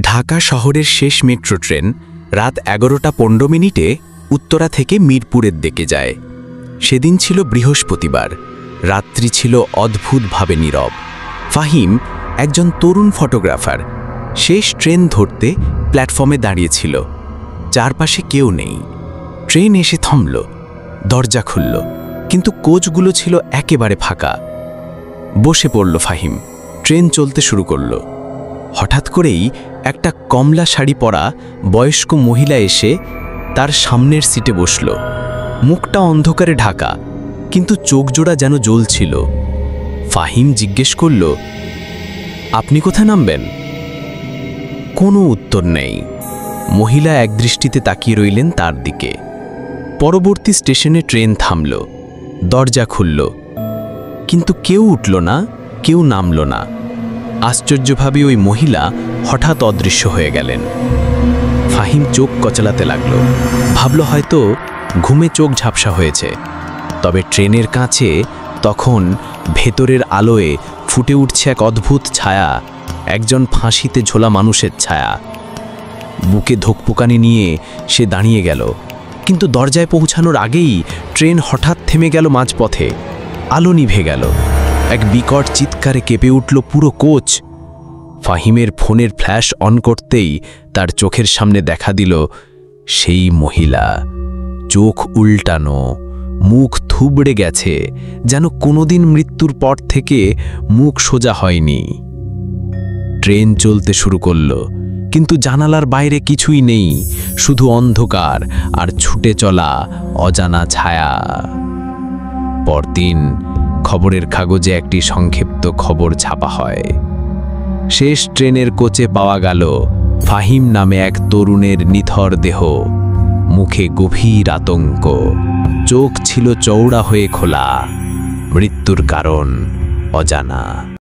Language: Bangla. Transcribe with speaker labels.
Speaker 1: ঢাকা শহরের শেষ মেট্রো ট্রেন রাত 11:15 উত্তরা থেকে মিরপুরের দিকে যায়। সেদিন ছিল বৃহস্পতিবার। রাত্রি ছিল অদ্ভুতভাবে নীরব। ফাহিম, একজন তরুণ ফটোগ্রাফার, শেষ ট্রেন ধরতে প্ল্যাটফর্মে দাঁড়িয়েছিল। চারপাশে কেউ নেই। ট্রেন এসে থামল, দরজা খুলল, কিন্তু কোচগুলো ছিল একেবারে ফাঁকা। বসে পড়ল ফাহিম। ট্রেন চলতে শুরু করল। হঠাৎ করেই একটা কমলা শাড়ি পরা বয়স্ক মহিলা এসে তার সামনের সিটে বসল। মুখটা অন্ধকারে ঢাকা, কিন্তু চোখজোড়া যেন জ্বলছিল। ফাহিম জিজ্ঞেস করল, আপনি কোথায় নামবেন? কোনো উত্তর নেই। মহিলা একদৃষ্টিতে তাকিয়ে রইলেন তার দিকে। পরবর্তী স্টেশনে ট্রেন থামল, দরজা খুলল, কিন্তু কেউ উঠল না, কেউ নামল না। আশ্চর্যভাবে ওই মহিলা হঠাৎ অদৃশ্য হয়ে গেলেন। ফাহিম চোখ কচলাতে লাগল। ভাবল হয়তো ঘুমে চোখ ঝাপসা হয়েছে। তবে ট্রেনের কাছে তখন ভেতরের আলোয় ফুটে উঠছে এক অদ্ভুত ছায়া, একজন ফাঁসিতে ঝোলা মানুষের ছায়া। বুকে ধোকপোকানি নিয়ে সে দাঁড়িয়ে গেল, কিন্তু দরজায় পৌঁছানোর আগেই ট্রেন হঠাৎ থেমে গেল মাঝপথে। আলো নিভে গেল। এক বিকট চিৎকারে কেঁপে উঠল পুরো কোচ। ফাহিমের ফোনের ফ্ল্যাশ অন করতেই তার চোখের সামনে দেখা দিল সেই মহিলা। চোখ উল্টানো, মুখ থুবড়ে গেছে, যেন কোনোদিন মৃত্যুর পর থেকে মুখ সোজা হয়নি। ট্রেন চলতে শুরু করল, কিন্তু জানালার বাইরে কিছুই নেই, শুধু অন্ধকার আর ছুটে চলা অজানা ছায়া। পরদিন খবরের কাগজে একটি সংক্ষিপ্ত খবর ছাপা হয়। শেষ ট্রেনের কোচে পাওয়া গেল ফাহিম নামে এক তরুণের নিথর দেহ। মুখে গভীর আতঙ্ক, চোখ ছিল চওড়া হয়ে খোলা। মৃত্যুর কারণ অজানা।